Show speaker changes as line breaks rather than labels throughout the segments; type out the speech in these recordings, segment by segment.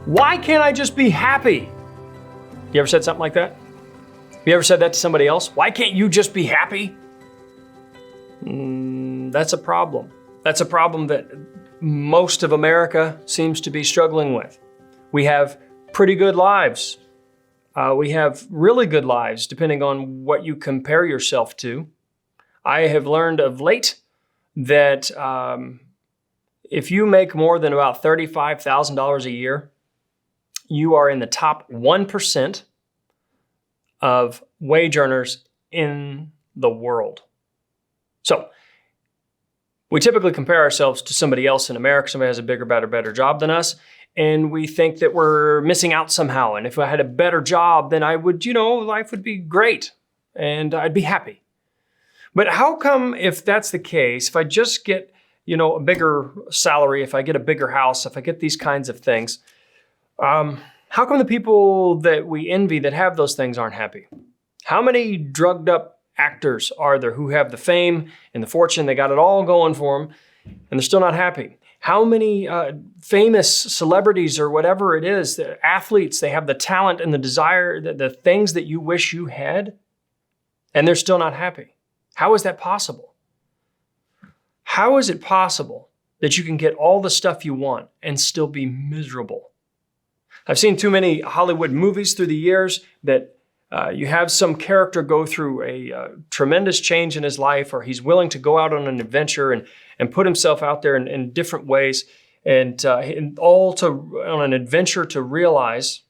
Why can't I just be happy? You ever said something like that? You ever said that to somebody else? Why can't you just be happy? That's a problem. That's a problem that most of America seems to be struggling with. We have pretty good lives. We have really good lives, depending on what you compare yourself to. I have learned of late that if you make more than about $35,000 a year, you are in the top 1% of wage earners in the world. So we typically compare ourselves to somebody else in America. Somebody has a bigger, better job than us. And we think that we're missing out somehow. And if I had a better job, then I would, life would be great and I'd be happy. But how come if that's the case, if I just get, a bigger salary, if I get a bigger house, if I get these kinds of things, how come the people that we envy that have those things aren't happy? How many drugged up actors are there who have the fame and the fortune, they got it all going for them, and they're still not happy? How many famous celebrities or whatever it is, the athletes, they have the talent and the desire, the things that you wish you had, and they're still not happy? How is that possible? How is it possible that you can get all the stuff you want and still be miserable? I've seen too many Hollywood movies through the years that you have some character go through a tremendous change in his life, or he's willing to go out on an adventure and put himself out there in different ways, and on an adventure to realize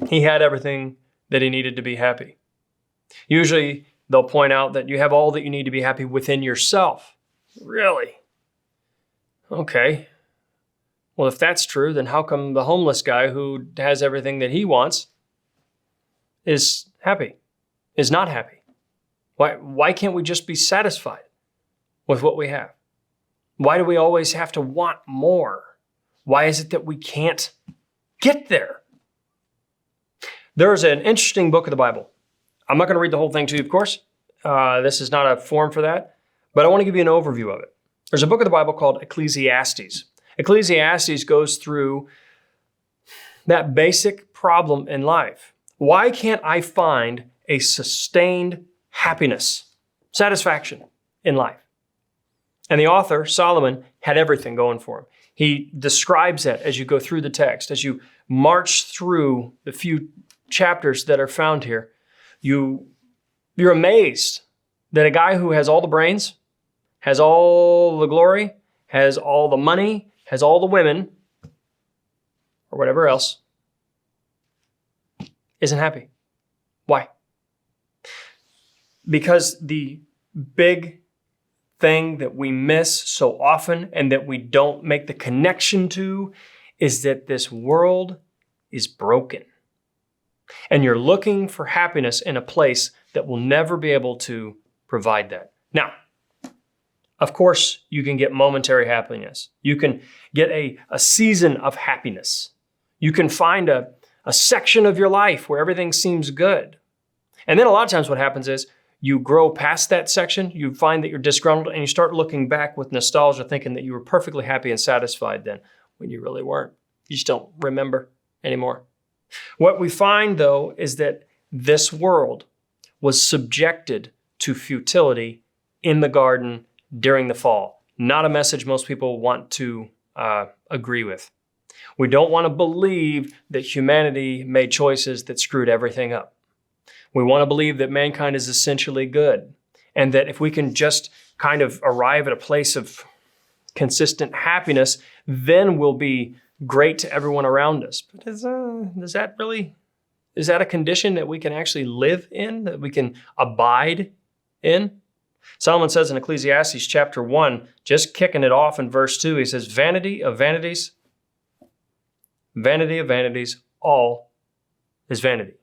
he had everything that he needed to be happy. Usually they'll point out that you have all that you need to be happy within yourself. Really? Okay. Well, if that's true, then how come the homeless guy who has everything that he wants is happy, is not happy? Why can't we just be satisfied with what we have? Why do we always have to want more? Why is it that we can't get there? There's an interesting book of the Bible. I'm not going to read the whole thing to you, of course. This is not a forum for that, but I want to give you an overview of it. There's a book of the Bible called Ecclesiastes. Ecclesiastes goes through that basic problem in life. Why can't I find a sustained happiness, satisfaction in life? And the author, Solomon, had everything going for him. He describes that as you go through the text, as you march through the few chapters that are found here. You're amazed that a guy who has all the brains, has all the glory, has all the money, has all the women, or whatever else, isn't happy. Why? Because the big thing that we miss so often and that we don't make the connection to is that this world is broken. And you're looking for happiness in a place that will never be able to provide that. Now, of course, you can get momentary happiness. You can get a season of happiness. You can find a section of your life where everything seems good. And then a lot of times what happens is you grow past that section, you find that you're disgruntled, and you start looking back with nostalgia, thinking that you were perfectly happy and satisfied then, when you really weren't. You just don't remember anymore. What we find, though, is that this world was subjected to futility in the garden during the fall. Not a message most people want to agree with. We don't want to believe that humanity made choices that screwed everything up. We want to believe that mankind is essentially good, and that if we can just kind of arrive at a place of consistent happiness, then we'll be great to everyone around us. But is that a condition that we can actually live in, that we can abide in? Solomon says in Ecclesiastes chapter 1, just kicking it off in verse 2, he says, vanity of vanities, all is vanity.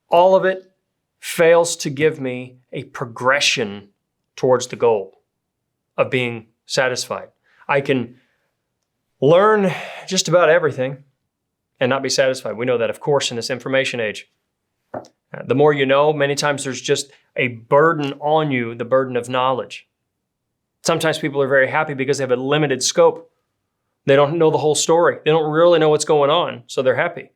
All of it fails to give me a progression towards the goal of being satisfied. I can learn just about everything and not be satisfied. We know that, of course, in this information age. The more you know, many times there's just a burden on you, the burden of knowledge. Sometimes people are very happy because they have a limited scope They don't know the whole story. They don't really know what's going on, so they're happy.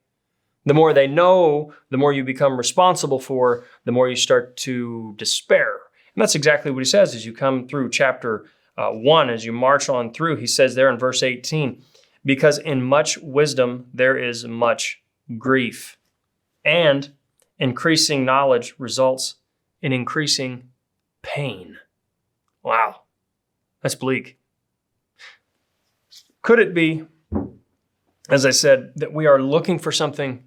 The more they know, the more you become responsible for, the more you start to despair. And that's exactly what he says as you come through chapter 1, as you march on through. He says there in verse 18, because in much wisdom there is much grief, and increasing knowledge results in increasing pain. Wow, that's bleak. Could it be, as I said, that we are looking for something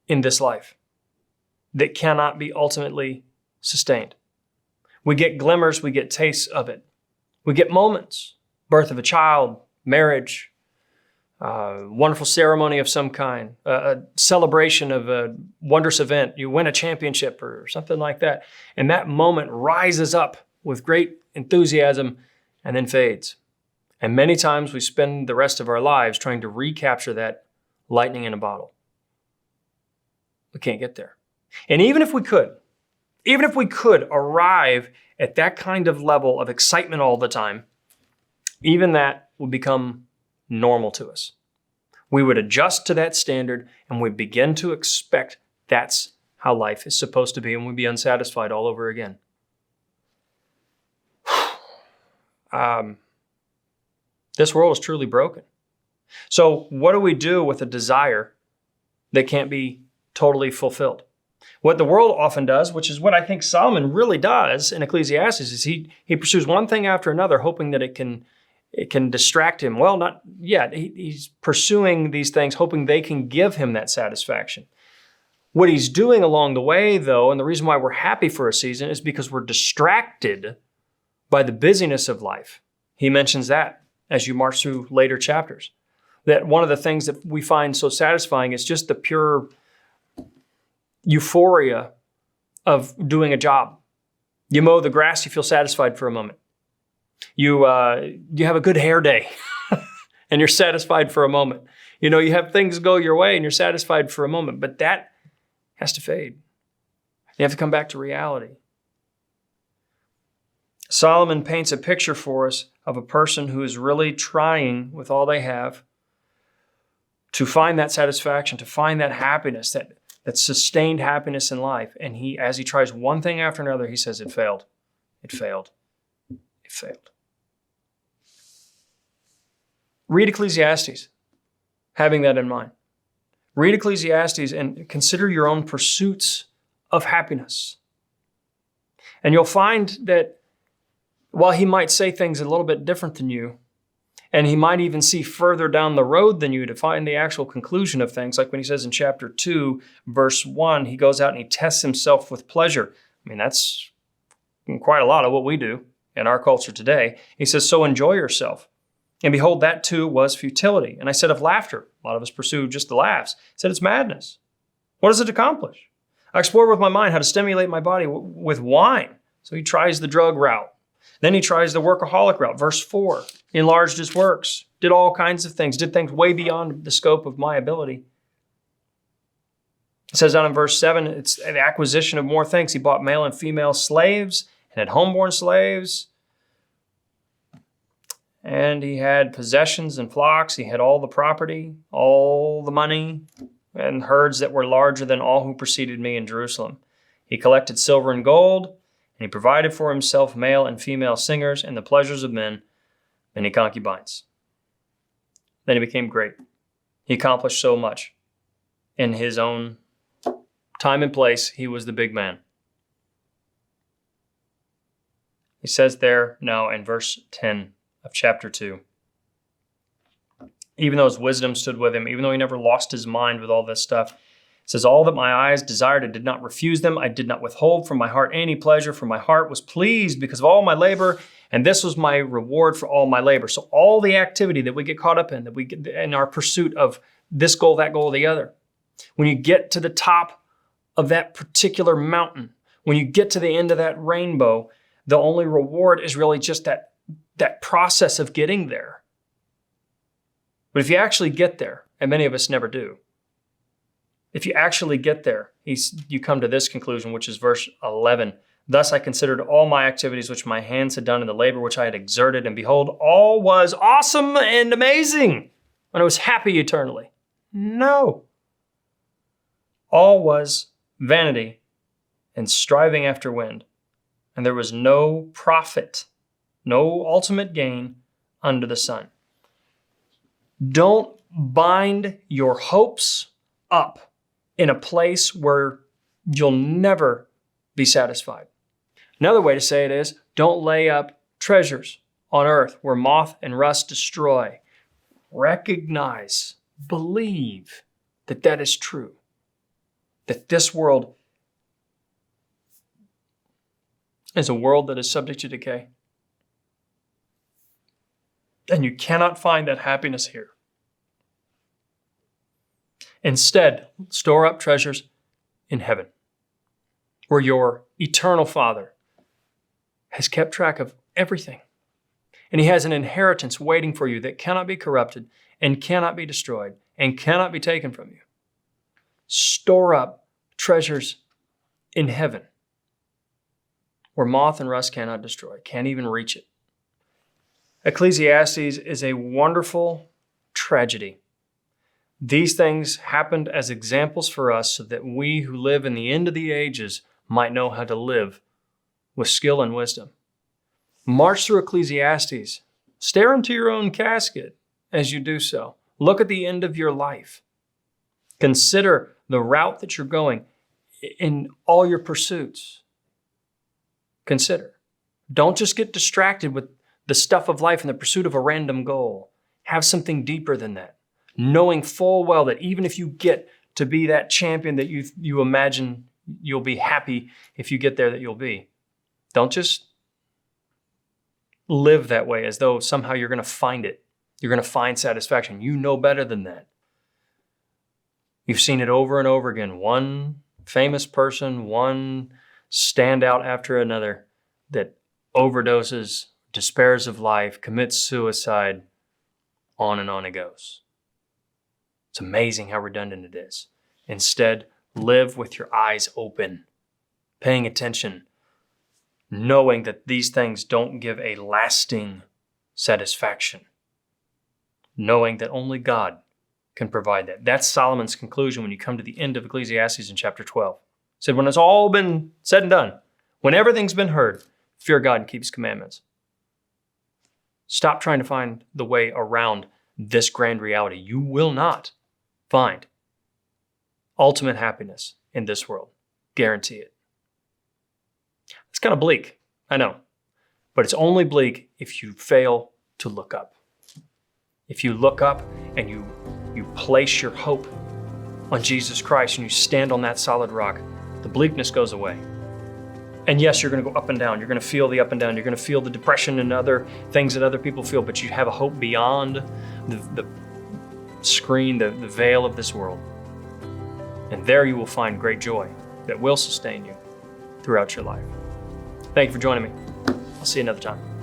in this life that cannot be ultimately sustained? We get glimmers, we get tastes of it. We get moments, birth of a child, marriage, wonderful ceremony of some kind, a celebration of a wondrous event. You win a championship or something like that. And that moment rises up with great enthusiasm and then fades. And many times we spend the rest of our lives trying to recapture that lightning in a bottle. We can't get there. And even if we could arrive at that kind of level of excitement all the time, even that would become normal to us. We would adjust to that standard and we begin to expect that's how life is supposed to be, and we'd be unsatisfied all over again. This world is truly broken. So what do we do with a desire that can't be totally fulfilled? What the world often does, which is what I think Solomon really does in Ecclesiastes, is he pursues one thing after another, hoping that it can distract him. Well, not yet. He's pursuing these things, hoping they can give him that satisfaction. What he's doing along the way, though, and the reason why we're happy for a season is because we're distracted by the busyness of life. He mentions that as you march through later chapters, that one of the things that we find so satisfying is just the pure euphoria of doing a job. You mow the grass, you feel satisfied for a moment. You have a good hair day and you're satisfied for a moment. You know, you have things go your way and you're satisfied for a moment, but that has to fade. You have to come back to reality. Solomon paints a picture for us of a person who is really trying with all they have to find that satisfaction, to find that happiness, that sustained happiness in life. And as he tries one thing after another, he says, it failed. It failed. It failed. Read Ecclesiastes, having that in mind. Read Ecclesiastes and consider your own pursuits of happiness. And you'll find that while he might say things a little bit different than you, and he might even see further down the road than you to find the actual conclusion of things, like when he says in chapter 2, verse 1, he goes out and he tests himself with pleasure. I mean, that's quite a lot of what we do in our culture today. He says, so enjoy yourself. And behold, that too was futility. And I said of laughter, a lot of us pursue just the laughs. He said it's madness. What does it accomplish? I explored with my mind how to stimulate my body with wine. So he tries the drug route. Then he tries the workaholic route. Verse 4, enlarged his works, did all kinds of things, did things way beyond the scope of my ability. It says down in verse 7, it's the acquisition of more things. He bought male and female slaves and had homeborn slaves. And he had possessions and flocks. He had all the property, all the money, and herds that were larger than all who preceded me in Jerusalem. He collected silver and gold, and he provided for himself male and female singers and the pleasures of men, and he concubines. Then he became great. He accomplished so much. In his own time and place, he was the big man. He says there now in verse 10 of chapter 2, even though his wisdom stood with him, even though he never lost his mind with all this stuff, it says, all that my eyes desired, I did not refuse them. I did not withhold from my heart any pleasure, for my heart was pleased because of all my labor, and this was my reward for all my labor. So all the activity that we get caught up in, that we get in our pursuit of this goal, that goal, the other. When you get to the top of that particular mountain, when you get to the end of that rainbow, the only reward is really just that process of getting there. But if you actually get there, and many of us never do, if you actually get there, you come to this conclusion, which is verse 11. Thus I considered all my activities which my hands had done and the labor which I had exerted, and behold, all was awesome and amazing, and I was happy eternally. No. All was vanity and striving after wind, and there was no profit, no ultimate gain under the sun. Don't bind your hopes up in a place where you'll never be satisfied. Another way to say it is, don't lay up treasures on earth where moth and rust destroy. Recognize, believe that that is true. That this world is a world that is subject to decay. And you cannot find that happiness here. Instead, store up treasures in heaven, where your eternal Father has kept track of everything. And He has an inheritance waiting for you that cannot be corrupted and cannot be destroyed and cannot be taken from you. Store up treasures in heaven, where moth and rust cannot destroy, can't even reach it. Ecclesiastes is a wonderful tragedy. These things happened as examples for us so that we who live in the end of the ages might know how to live with skill and wisdom. March through Ecclesiastes. Stare into your own casket as you do so. Look at the end of your life. Consider the route that you're going in all your pursuits. Consider. Don't just get distracted with the stuff of life in the pursuit of a random goal. Have something deeper than that. Knowing full well that even if you get to be that champion that you imagine you'll be happy if you get there that you'll be. Don't just live that way as though somehow you're going to find it. You're going to find satisfaction. You know better than that. You've seen it over and over again. One famous person, one standout after another that overdoses, despairs of life, commits suicide, on and on it goes. It's amazing how redundant it is. Instead, live with your eyes open, paying attention, knowing that these things don't give a lasting satisfaction, knowing that only God can provide that. That's Solomon's conclusion when you come to the end of Ecclesiastes in chapter 12. He said, when it's all been said and done, when everything's been heard, fear God and keep His commandments. Stop trying to find the way around this grand reality. You will not find ultimate happiness in this world. Guarantee it. It's kind of bleak, I know, but it's only bleak if you fail to look up. If you look up and you place your hope on Jesus Christ and you stand on that solid rock, the bleakness goes away. And yes, you're going to go up and down. You're going to feel the up and down. You're going to feel the depression and other things that other people feel, but you have a hope beyond the screen, the veil of this world. And there you will find great joy that will sustain you throughout your life. Thank you for joining me. I'll see you another time.